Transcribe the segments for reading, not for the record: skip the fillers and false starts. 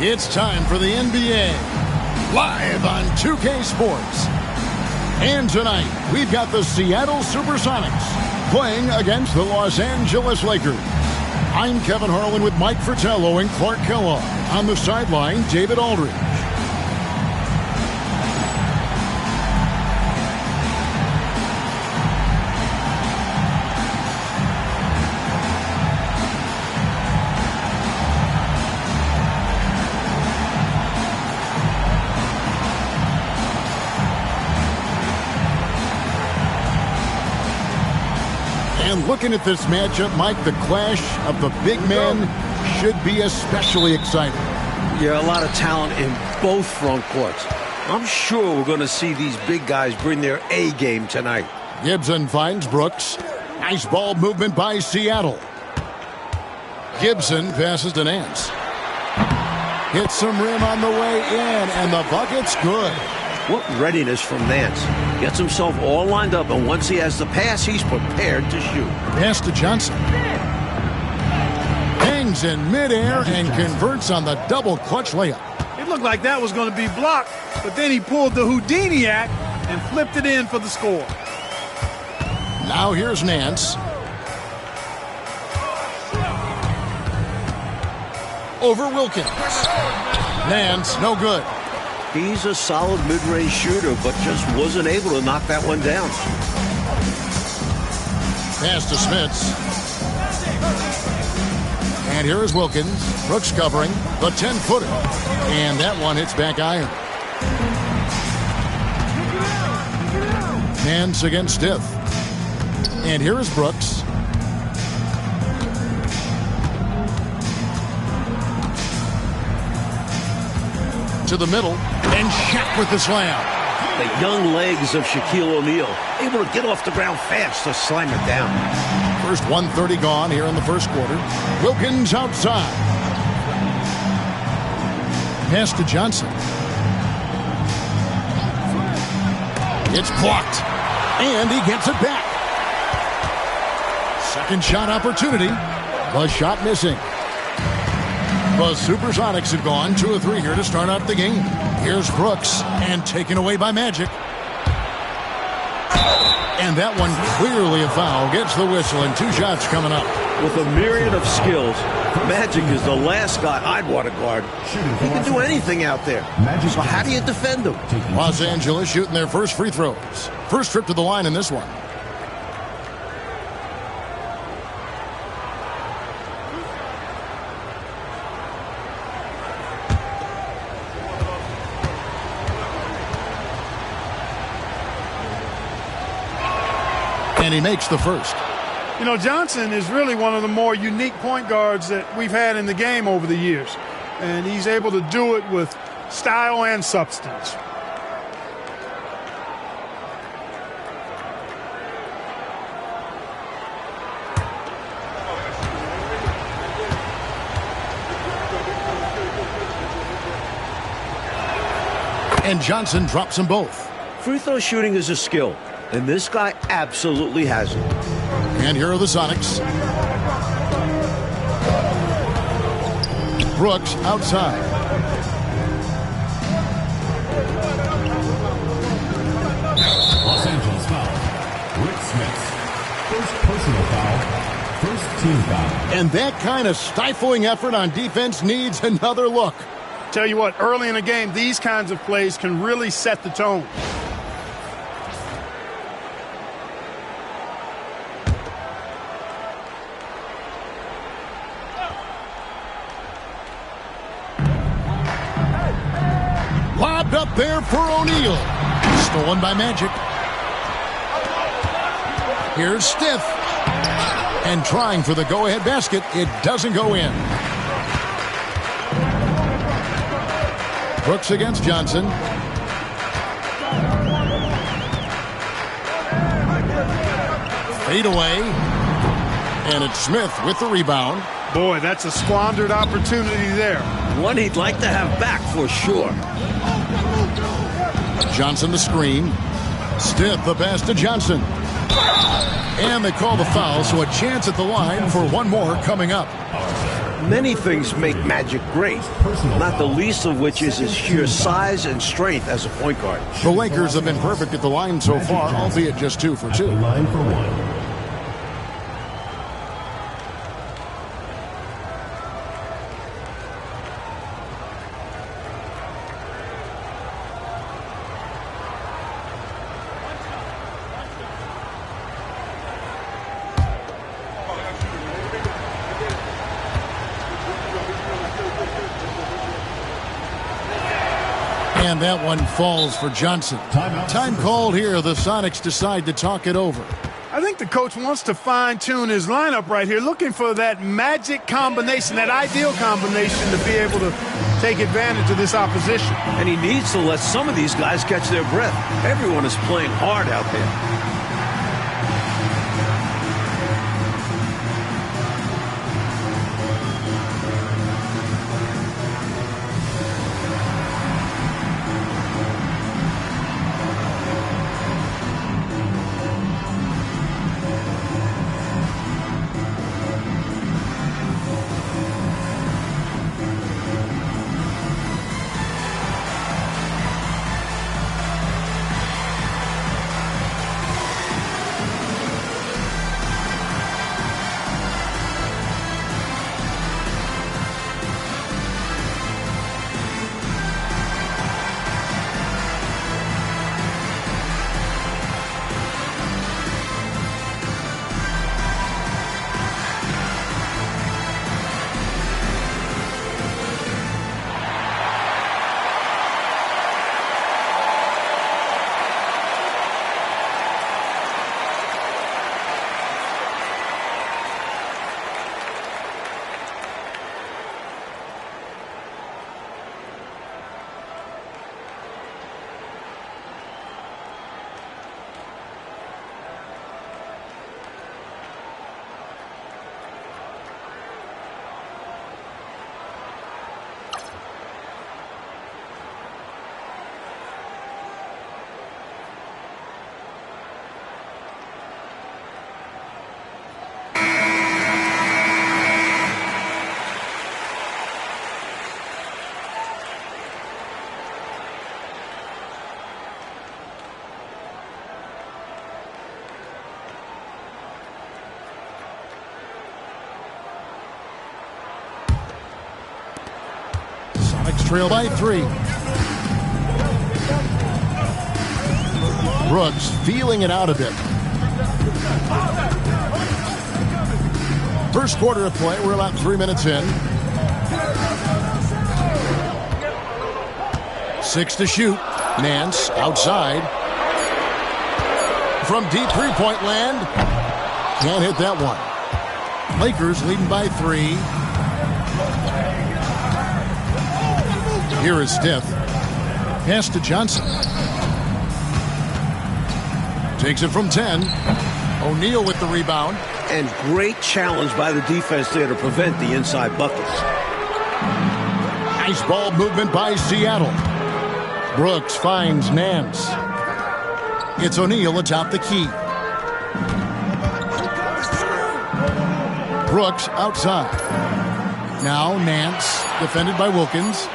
It's time for the NBA, live on 2K Sports. And tonight, we've got the Seattle Supersonics playing against the Los Angeles Lakers. I'm Kevin Harlan with Mike Fratello and Clark Kellogg. On the sideline, David Aldridge. And looking at this matchup, Mike, the clash of the big men should be especially exciting. Yeah, a lot of talent in both front courts. I'm sure we're going to see these big guys bring their A game tonight. Gibson finds Brooks. Nice ball movement by Seattle. Gibson passes to Nance. Hits some rim on the way in, and the bucket's good. What readiness from Nance. Gets himself all lined up, and once he has the pass, he's prepared to shoot. Pass to Johnson. Hangs in midair and converts on the double clutch layup. It looked like that was going to be blocked, but then he pulled the Houdini act and flipped it in for the score. Now here's Nance. Over Wilkins. Nance, no good. He's a solid mid-range shooter, but just wasn't able to knock that one down. Pass to Smits. And here is Wilkins. Brooks covering the 10-footer. And that one hits back iron. Nance against Stiff. And here is Brooks. To the middle, and Shaq with the slam. The young legs of Shaquille O'Neal, able to get off the ground fast to slam it down. First 1:30 gone here in the first quarter. Wilkins outside. Pass to Johnson. It's blocked, and he gets it back. Second shot opportunity. The shot missing. The Supersonics have gone 2 of 3 here to start out the game. Here's Brooks, and taken away by Magic. And that one clearly a foul. Gets the whistle, and 2 shots coming up. With a myriad of skills, Magic is the last guy I'd want to guard. He can do anything out there. So how do you defend him? Los Angeles shooting their first free throws. First trip to the line in this one. And he makes the first. You know, Johnson is really one of the more unique point guards that we've had in the game over the years. And he's able to do it with style and substance. And Johnson drops them both. Free throw shooting is a skill, and this guy absolutely has it. And here are the Sonics. Brooks outside. Los Angeles foul. Rick Smith. First personal foul. First team foul. And that kind of stifling effort on defense needs another look. Tell you what, early in the game, these kinds of plays can really set the tone. Lobbed up there for O'Neal. Stolen by Magic. Here's Stiff. And trying for the go-ahead basket. It doesn't go in. Brooks against Johnson. Fade away. And it's Smith with the rebound. Boy, that's a squandered opportunity there. One he'd like to have back for sure. Johnson the screen. Stiff the pass to Johnson. And they call the foul, so a chance at the line for one more coming up. Many things make Magic great, not the least of which is his sheer size and strength as a point guard. The Lakers have been perfect at the line so far, albeit just 2 for 2. Line for one. And that one falls for Johnson. Time called here. The Sonics decide to talk it over. I think the coach wants to fine-tune his lineup right here, looking for that magic combination, that ideal combination to be able to take advantage of this opposition. And he needs to let some of these guys catch their breath. Everyone is playing hard out there. Trail by 3. Brooks feeling it out a bit. First quarter of play. We're about 3 minutes in. 6 to shoot. Nance outside. From deep three-point land. Can't hit that one. Lakers leading by 3. Here is Stiff. Pass to Johnson. Takes it from 10. O'Neal with the rebound. And great challenge by the defense there to prevent the inside buckets. Nice ball movement by Seattle. Brooks finds Nance. It's O'Neal atop the key. Brooks outside. Now Nance, defended by Wilkins.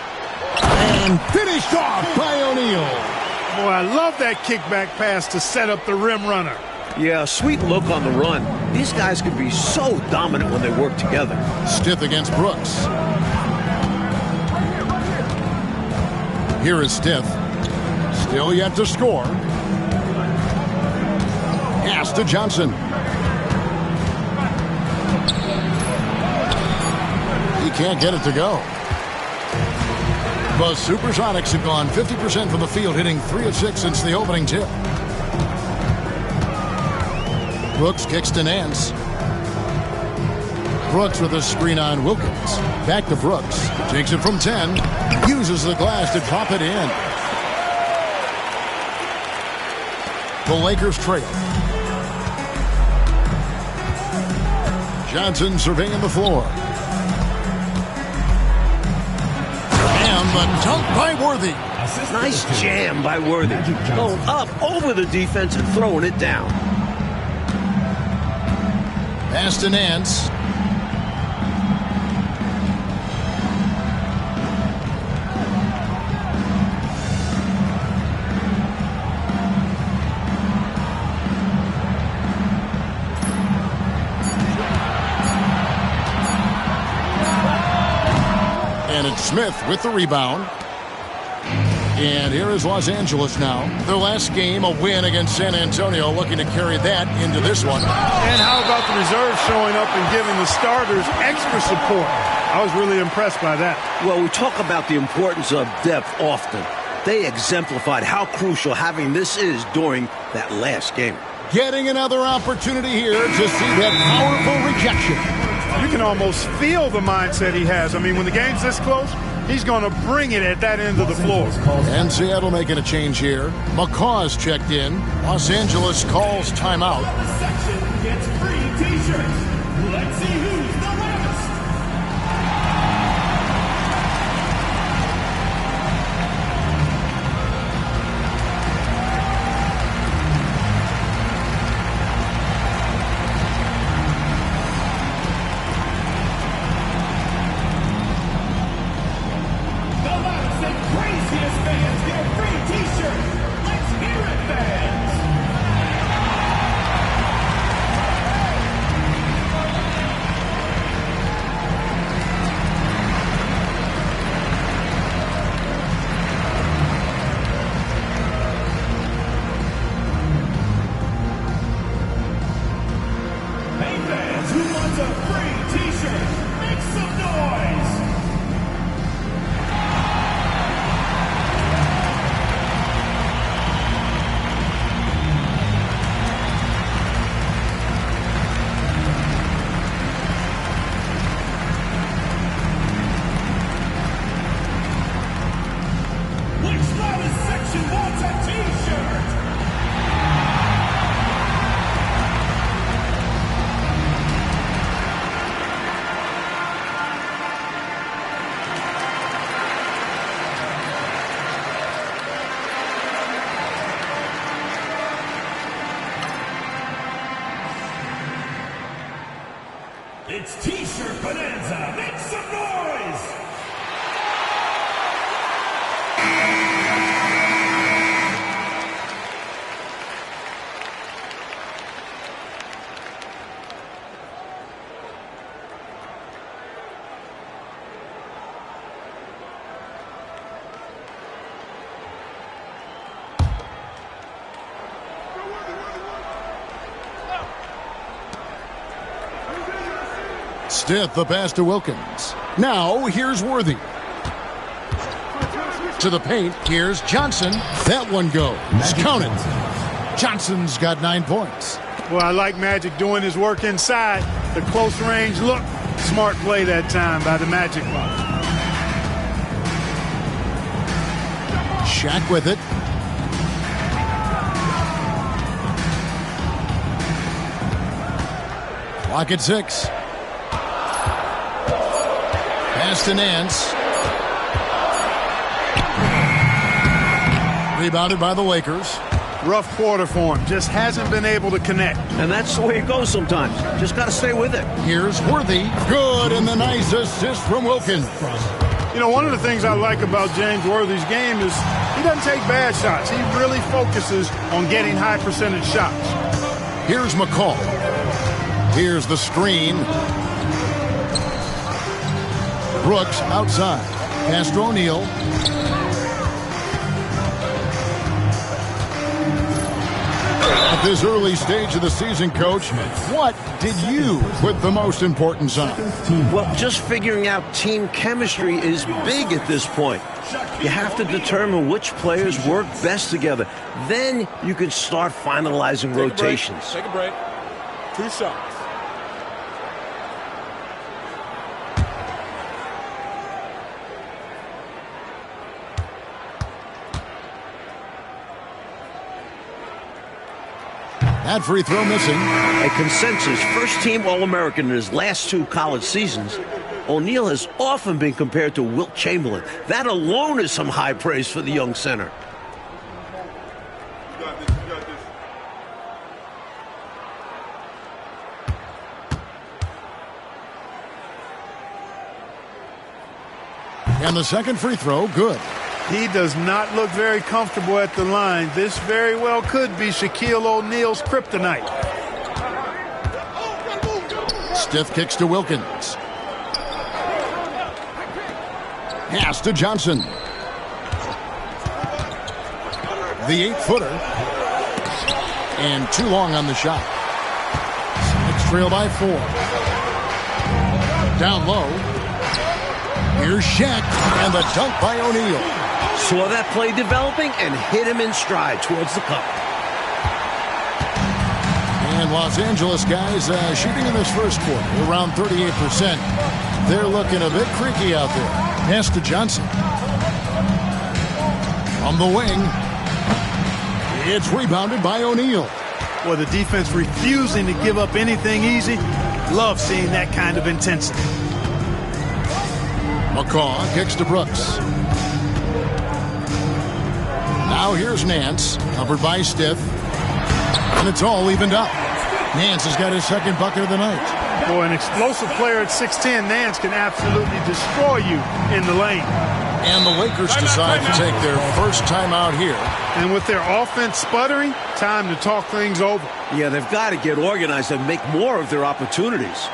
And finished off by O'Neal. Boy, I love that kickback pass to set up the rim runner. Yeah, sweet look on the run. These guys can be so dominant when they work together. Stiff against Brooks. Here is Stiff. Still yet to score. Pass to Johnson. He can't get it to go. The Supersonics have gone 50% from the field, hitting 3 of 6 since the opening tip. Brooks kicks to Nance. Brooks with a screen on Wilkins. Back to Brooks. Takes it from 10. Uses the glass to drop it in. The Lakers trail. Johnson surveying the floor. And the dunk by Worthy. Nice jam by Worthy. Going up over the defense and throwing it down. Pass to Nance. And it's Smith with the rebound. And here is Los Angeles now. Their last game, a win against San Antonio, looking to carry that into this one. And how about the reserves showing up and giving the starters extra support? I was really impressed by that. Well, we talk about the importance of depth often. They exemplified how crucial having this is during that last game. Getting another opportunity here to see that powerful rejection. You can almost feel the mindset he has. I mean, when the game's this close, he's going to bring it at that end of the floor. And Seattle making a change here. McCaw's checked in. Los Angeles calls timeout. The section gets free t-shirts. Let's see who's the loudest. The loudest and craziest fans get a free t-shirt. Let's hear it, fans. Hey fans, who wants a free t-shirt? Make some noise! Which loudest section wants a t-shirt? It's T-shirt Bonanza. Make some noise! Stiff the pass to Wilkins. Now here's Worthy. To the paint, here's Johnson. That one goes. Count it. Johnson's got 9 points. Well, I like Magic doing his work inside. The close range look. Smart play that time by the Magic. Shaq with it. Clock at 6. Pass to Nance. Rebounded by the Lakers. Rough quarter for him. Just hasn't been able to connect. And that's the way it goes sometimes. Just got to stay with it. Here's Worthy. Good, and the nice assist from Wilkins. You know, one of the things I like about James Worthy's game is he doesn't take bad shots. He really focuses on getting high percentage shots. Here's McCall. Here's the screen. Brooks outside. Pass to O'Neal. At this early stage of the season, Coach, what did you put the most importance on? Well, just figuring out team chemistry is big at this point. You have to determine which players work best together. Then you can start finalizing rotations. Take a break. 2 shots. That free throw missing. A consensus first-team All-American in his last 2 college seasons, O'Neal has often been compared to Wilt Chamberlain. That alone is some high praise for the young center. And the second free throw, good. He does not look very comfortable at the line. This very well could be Shaquille O'Neal's kryptonite. Stiff kicks to Wilkins. Pass to Johnson. The 8-footer. And too long on the shot. It's trail by 4. Down low. Here's Shaq, and the dunk by O'Neal. Saw that play developing and hit him in stride towards the cup. And Los Angeles guys shooting in this first quarter around 38%. They're looking a bit creaky out there. Pass to Johnson. On the wing. It's rebounded by O'Neal. Well, the defense refusing to give up anything easy. Love seeing that kind of intensity. McCaw kicks to Brooks. Now here's Nance, covered by Stiff. And it's all evened up. Nance has got his second bucket of the night. Boy, an explosive player at 6'10", Nance can absolutely destroy you in the lane. And the Lakers decide to take their first time out here. And with their offense sputtering, time to talk things over. Yeah, they've got to get organized and make more of their opportunities.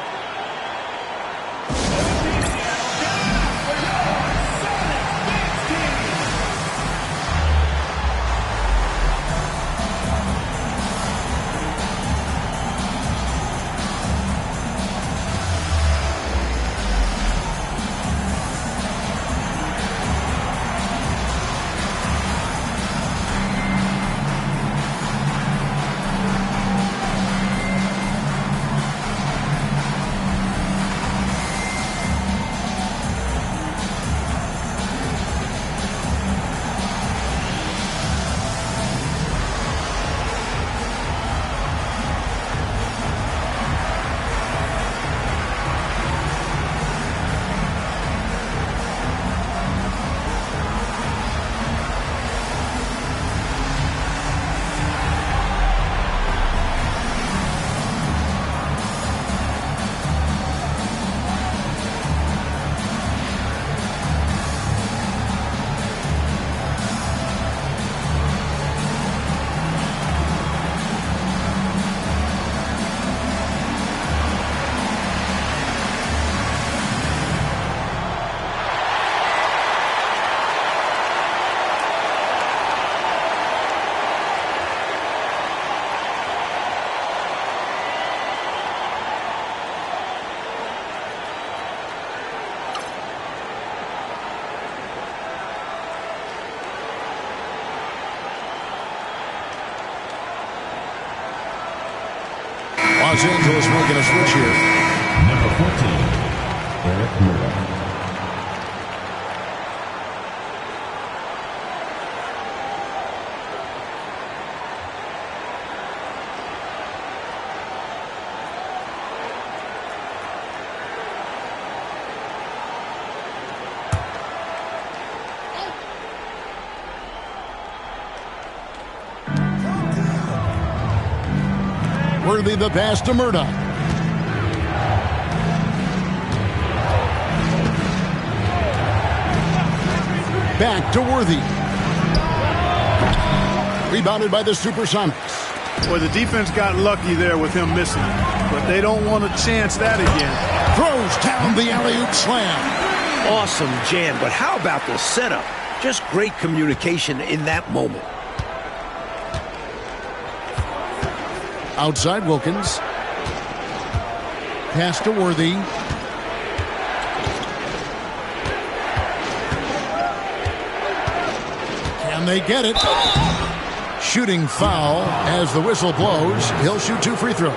Los Angeles making a switch here. Number 14, Eric Moore. Worthy the pass to Murdoch. Back to Worthy. Rebounded by the Supersonics. Well, the defense got lucky there with him missing, but they don't want to chance that again. Throws down the alley-oop slam. Awesome jam, but how about the setup? Just great communication in that moment. Outside Wilkins. Pass to Worthy. Can they get it? Shooting foul as the whistle blows. He'll shoot 2 free throws.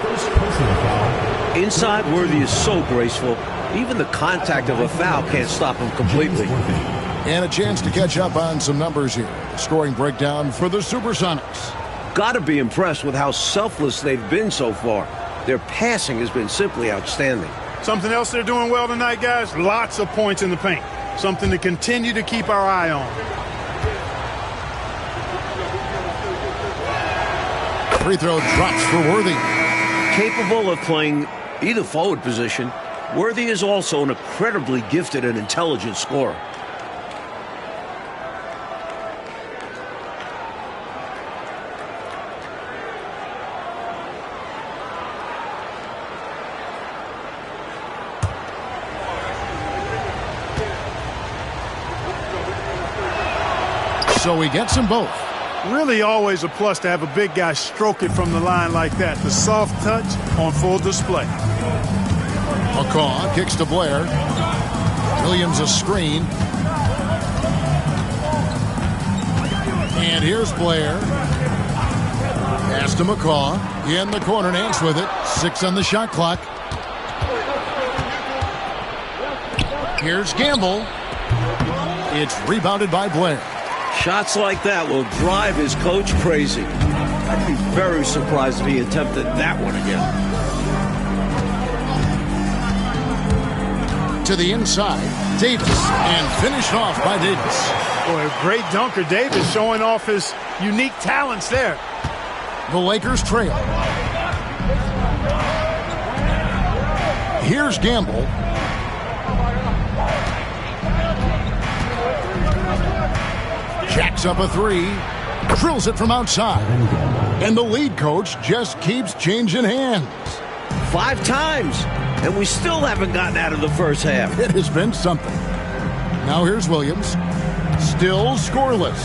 Inside, Worthy is so graceful. Even the contact of a foul can't stop him completely. And a chance to catch up on some numbers here. The scoring breakdown for the Supersonics. got to be impressed with how selfless they've been so far. Their passing has been simply outstanding. Something else they're doing well tonight, guys, lots of points in the paint. Something to continue to keep our eye on. Free throw drops for Worthy. Capable of playing either forward position, Worthy is also an incredibly gifted and intelligent scorer. So he gets them both. Really always a plus to have a big guy stroke it from the line like that. The soft touch on full display. McCaw kicks to Blair. Williams a screen. And here's Blair. Pass to McCaw. In the corner, Nance with it. 6 on the shot clock. Here's Gamble. It's rebounded by Blair. Shots like that will drive his coach crazy. I'd be very surprised if he attempted that one again. To the inside, Davis, and finished off by Davis. Boy, a great dunker. Davis showing off his unique talents there. The Lakers trail. Here's Gamble. Jacks up a 3, drills it from outside. And the lead coach just keeps changing hands. 5 times, and we still haven't gotten out of the first half. It has been something. Now here's Williams. Still scoreless.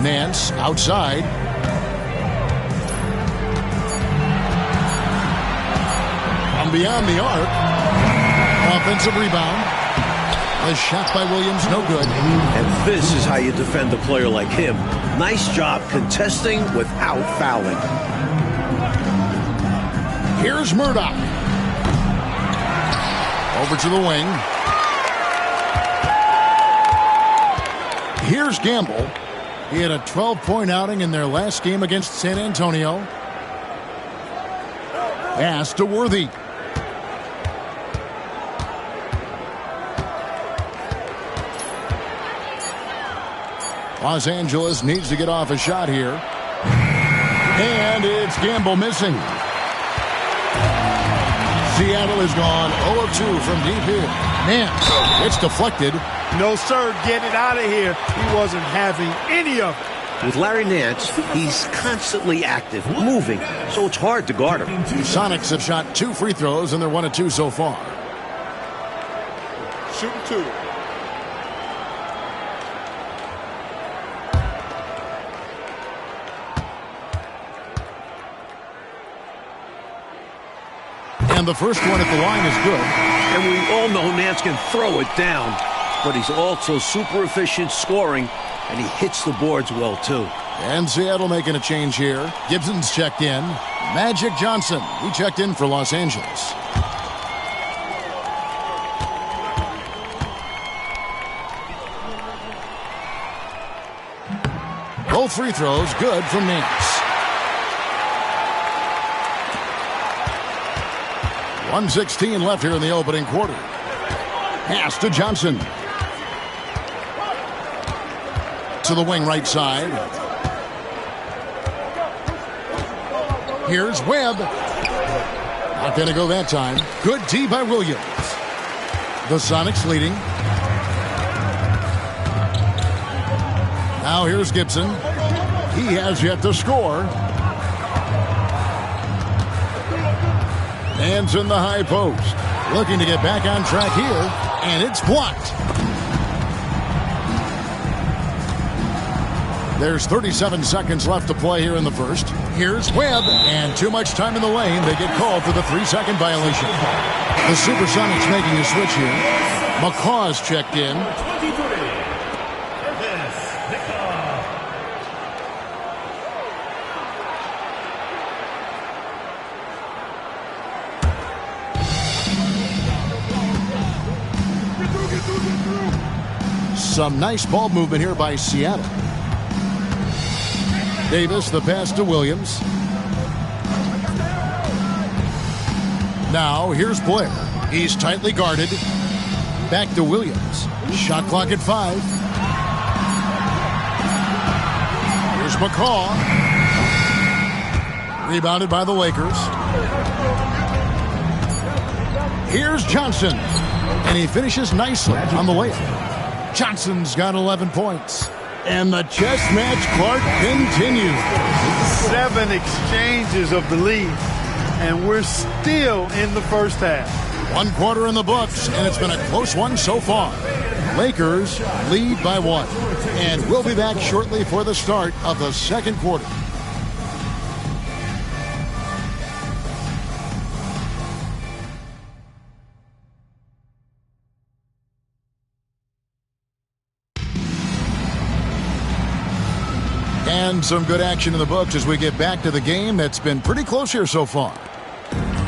Nance outside. From beyond the arc. Offensive rebound. A shot by Williams, no good. And this is how you defend a player like him. Nice job contesting without fouling. Here's Murdoch. Over to the wing. Here's Gamble. He had a 12-point outing in their last game against San Antonio. Pass to Worthy. Los Angeles needs to get off a shot here. And it's Gamble missing. Seattle is gone 0 of 2 from deep here. Nance, it's deflected. No, sir, get it out of here. He wasn't having any of it. With Larry Nance, he's constantly active, moving, so it's hard to guard him. Sonics have shot 2 free throws, and they're 1 of 2 so far. Shooting 2. And the first one at the line is good. And we all know Nance can throw it down, but he's also super efficient scoring, and he hits the boards well, too. And Seattle making a change here. Gibson's checked in. Magic Johnson, he checked in for Los Angeles. Both free throws good from Nance. 1:16 left here in the opening quarter. Pass to Johnson. To the wing right side. Here's Webb. Not going to go that time. Good D by Williams. The Sonics leading. Now here's Gibson. He has yet to score. Hands in the high post. Looking to get back on track here. And it's blocked. There's 37 seconds left to play here in the first. Here's Webb. And too much time in the lane. They get called for the 3-second violation. The Supersonics making a switch here. McCaw's checked in. Some nice ball movement here by Seattle. Davis, the pass to Williams. Now, here's Blair. He's tightly guarded. Back to Williams. Shot clock at 5. Here's McCaw. Rebounded by the Lakers. Here's Johnson. And he finishes nicely on the layup. Johnson's got 11 points. And the chess match, Clark, continues. 7 exchanges of the lead. And we're still in the first half. 1 quarter in the books, and it's been a close one so far. Lakers lead by 1. And we'll be back shortly for the start of the second quarter. And some good action in the books as we get back to the game that's been pretty close here so far.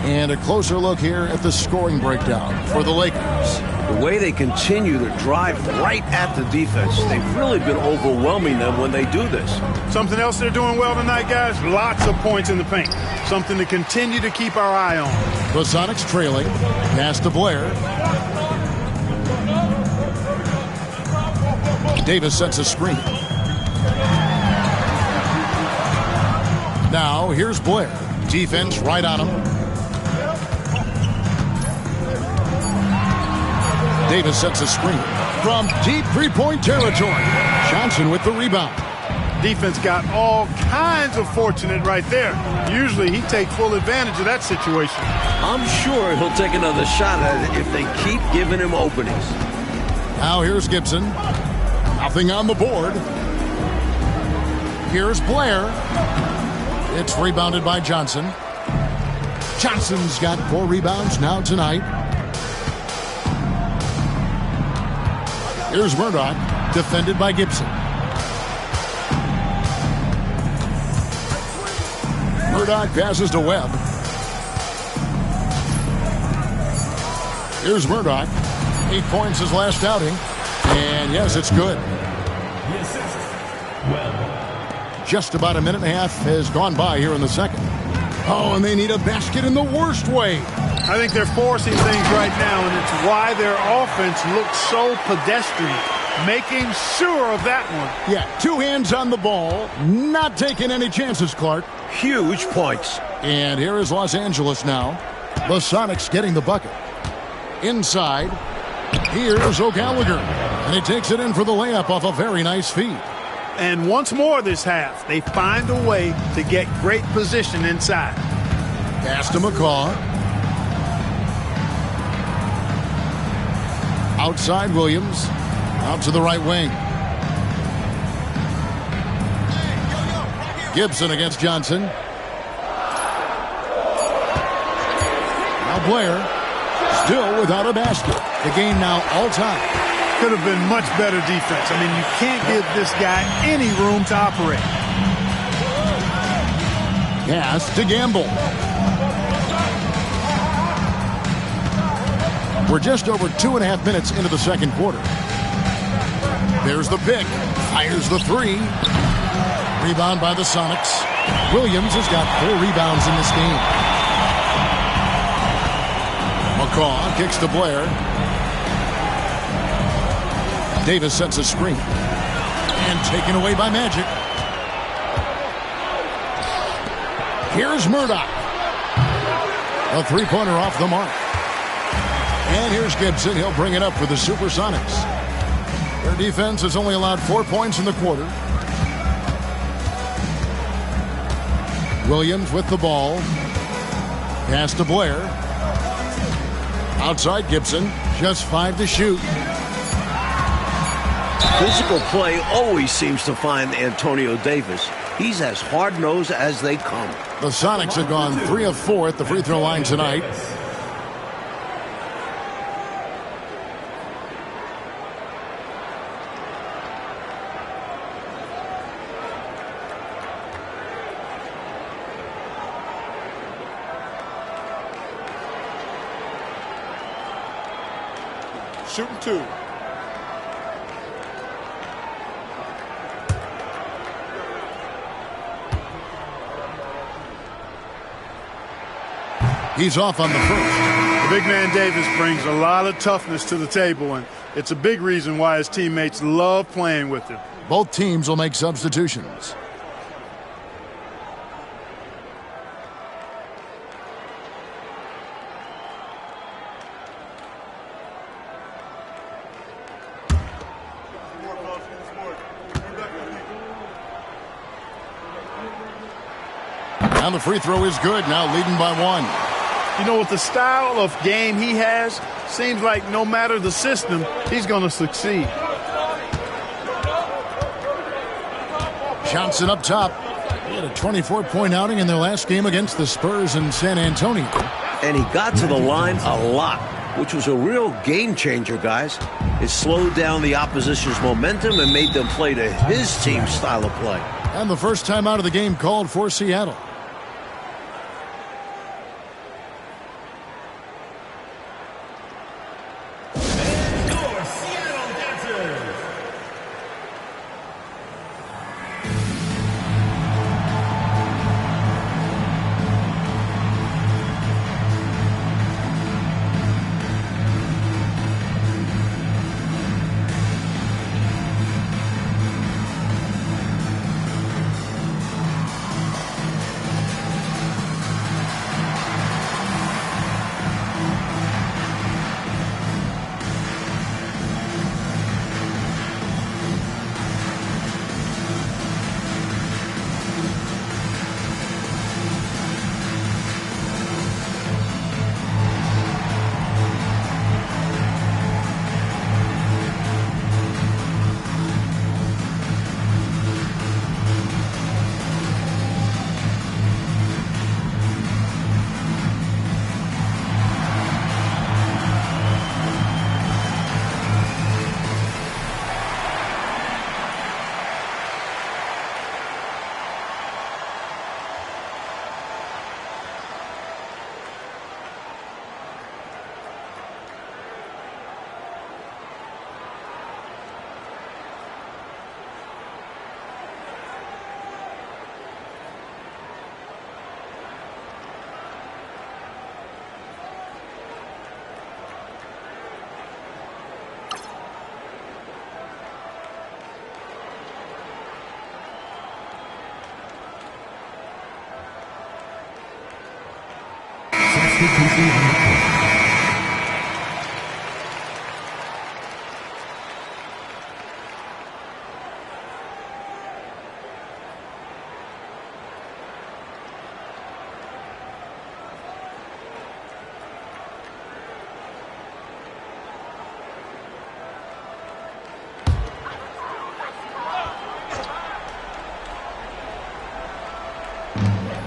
And a closer look here at the scoring breakdown for the Lakers. The way they continue to drive right at the defense, they've really been overwhelming them when they do this. Something else they're doing well tonight, guys, lots of points in the paint. Something to continue to keep our eye on. The Sonics trailing. Pass to Blair. Davis sets a screen. Now, here's Blair. Defense right on him. Davis sets a screen from deep three-point territory. Johnson with the rebound. Defense got all kinds of fortunate right there. Usually he takes full advantage of that situation. I'm sure he'll take another shot at it if they keep giving him openings. Now here's Gibson. Nothing on the board. Here's Blair. It's rebounded by Johnson. Johnson's got 4 rebounds now tonight. Here's Murdoch, defended by Gibson. Murdoch passes to Webb. Here's Murdoch. 8 points his last outing. And yes, it's good. Just about a minute and a half has gone by here in the second. Oh, and they need a basket in the worst way. I think they're forcing things right now, and it's why their offense looks so pedestrian. Making sure of that one. Yeah, 2 hands on the ball. Not taking any chances, Clark. Huge points. And here is Los Angeles now. The Sonics getting the bucket. Inside, here's O'Gallagher. And he takes it in for the layup off a very nice feed. And once more this half, they find a way to get great position inside. Pass to McCaw. Outside Williams. Out to the right wing. Gibson against Johnson. Now Blair. Still without a basket. The game now all time. Could have been much better defense. I mean, you can't give this guy any room to operate. Pass to Gamble. We're just over 2.5 minutes into the second quarter. There's the pick. Fires the 3. Rebound by the Sonics. Williams has got 4 rebounds in this game. McCaw kicks to Blair. Davis sets a screen. And taken away by Magic. Here's Murdoch. A 3-pointer off the mark. And here's Gibson. He'll bring it up for the Supersonics. Their defense has only allowed 4 points in the quarter. Williams with the ball. Pass to Blair. Outside Gibson. Just 5 to shoot. Physical play always seems to find Antonio Davis. He's as hard-nosed as they come. The Sonics have gone 3 of 4 at the free throw line tonight. Shooting 2. He's off on the first. The big man Davis brings a lot of toughness to the table, and it's a big reason why his teammates love playing with him. Both teams will make substitutions. And the free throw is good, now leading by 1. You know, with the style of game he has, seems like no matter the system, he's going to succeed. Johnson up top. He had a 24-point outing in their last game against the Spurs in San Antonio. And he got to the line a lot, which was a real game changer, guys. It slowed down the opposition's momentum and made them play to his team's style of play. And the first time out of the game called for Seattle.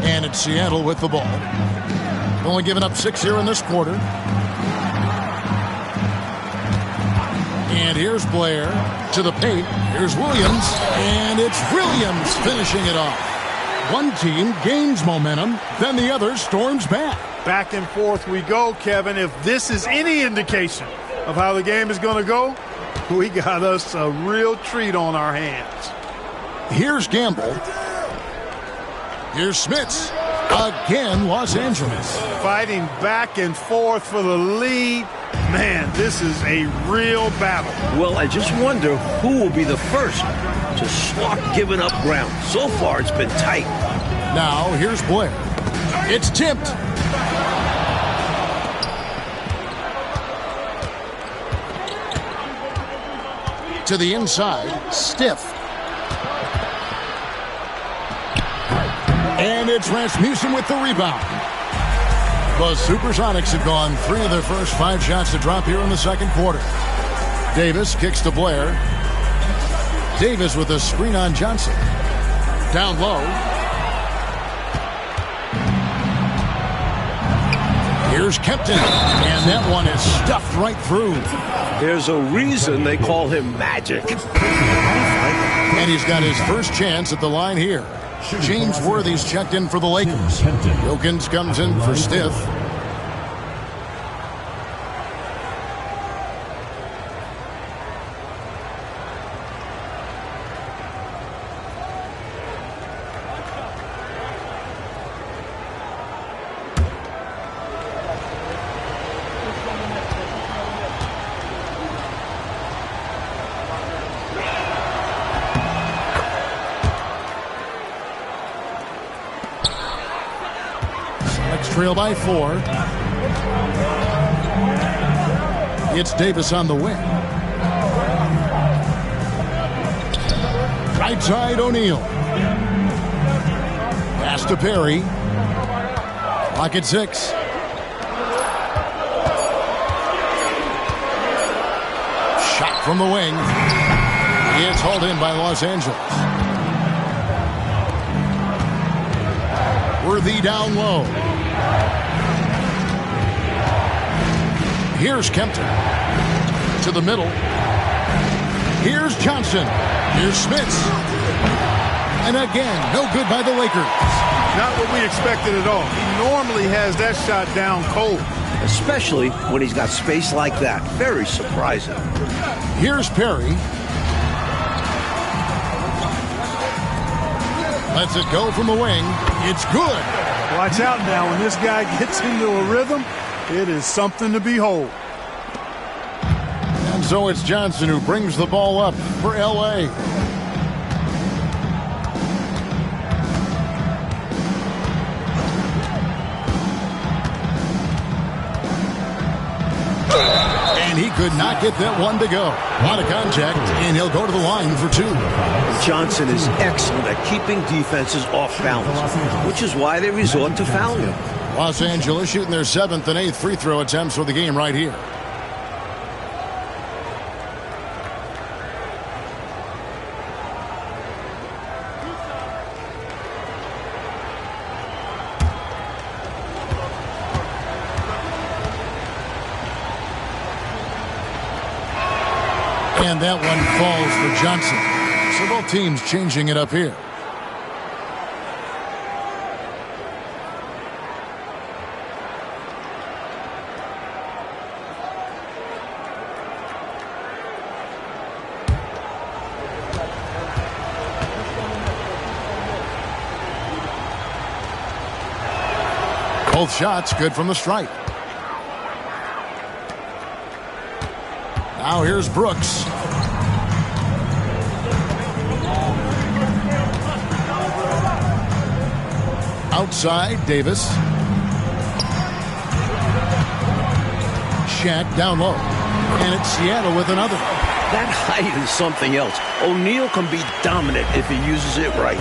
And it's Seattle with the ball. Only given up 6 here in this quarter. And here's Blair to the paint. Here's Williams. And it's Williams finishing it off. One team gains momentum, then the other storms back. Back and forth we go, Kevin. If this is any indication of how the game is going to go, we got us a real treat on our hands. Here's Gamble. Here's Smits. Again, Los Angeles. Fighting back and forth for the lead. Man, this is a real battle. Well, I just wonder who will be the first to start giving up ground. So far, it's been tight. Now, here's Blair. It's tipped. To the inside, Stiff. And it's Rasmussen with the rebound. The Supersonics have gone 3 of their first 5 shots to drop here in the second quarter. Davis kicks to Blair. Davis with a screen on Johnson. Down low. Here's Kempton. And that one is stuffed right through. There's a reason they call him Magic. And he's got his first chance at the line here. James Worthy's checked in for the Lakers. Wilkins comes in for Stiff. Supersonics trail by 4. It's Davis on the wing. Right side, O'Neal. Pass to Perry. Clock at 6. Shot from the wing. It's hauled in by Los Angeles. Worthy down low. Here's Kempton. To the middle. Here's Johnson. Here's Smits. And again, no good by the Lakers. Not what we expected at all. He normally has that shot down cold. Especially when he's got space like that. Very surprising. Here's Perry. Lets it go from the wing. It's good. Watch out now. When this guy gets into a rhythm, it is something to behold. And so it's Johnson who brings the ball up for L.A. And he could not get that one to go. A lot of contact, and he'll go to the line for 2. Johnson is excellent at keeping defenses off balance, which is why they resort to fouling him. Los Angeles shooting their 7th and 8th free throw attempts for the game right here. And that one falls for Johnson. So both teams changing it up here. Both shots good from the stripe. Now here's Brooks. Outside, Davis. Shaq down low. And it's Seattle with another. That height is something else. O'Neal can be dominant if he uses it right.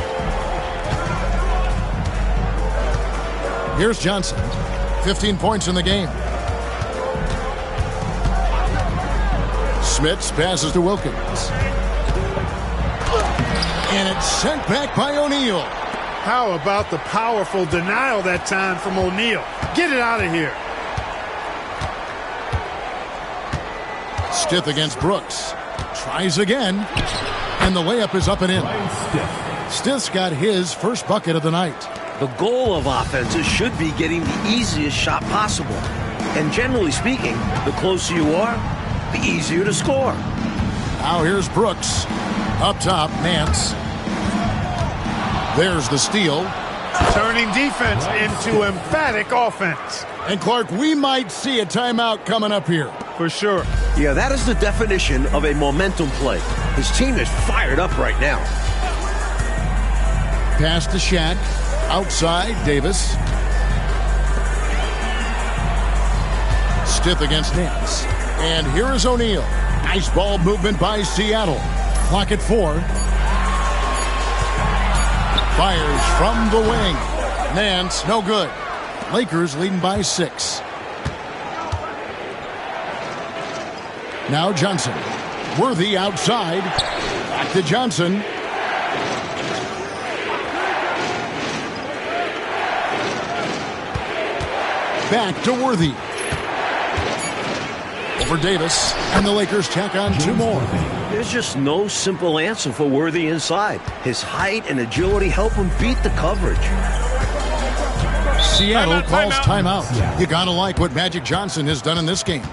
Here's Johnson. 15 points in the game. Smits passes to Wilkins. And it's sent back by O'Neal. How about the powerful denial that time from O'Neal? Get it out of here. Stith against Brooks. Tries again. And the layup is up and in. Stith's got his first bucket of the night. The goal of offenses should be getting the easiest shot possible. And generally speaking, the closer you are, the easier to score. Now here's Brooks. Up top, Nance. There's the steal. Turning defense into emphatic offense. And Clark, we might see a timeout coming up here. For sure. Yeah, that is the definition of a momentum play. His team is fired up right now. Pass to Shaq. Outside, Davis. Stith against Nance. And here is O'Neal. Nice ball movement by Seattle. Clock at 4. Fires from the wing. Nance, no good. Lakers leading by 6. Now Johnson. Worthy outside. Back to Johnson. Back to Worthy. Over Davis, and the Lakers tack on 2 more. There's just no simple answer for Worthy inside. His height and agility help him beat the coverage. Seattle calls timeout. You gotta like what Magic Johnson has done in this game.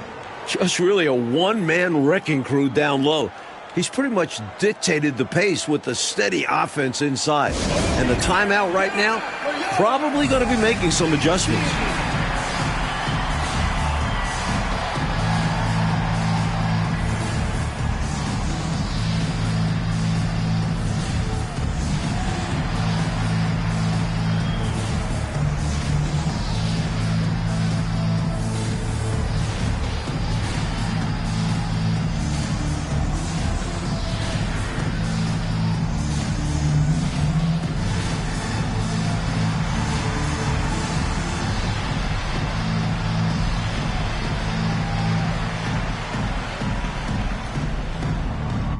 Just really a one-man wrecking crew down low. He's pretty much dictated the pace with the steady offense inside. And the timeout right now, probably going to be making some adjustments.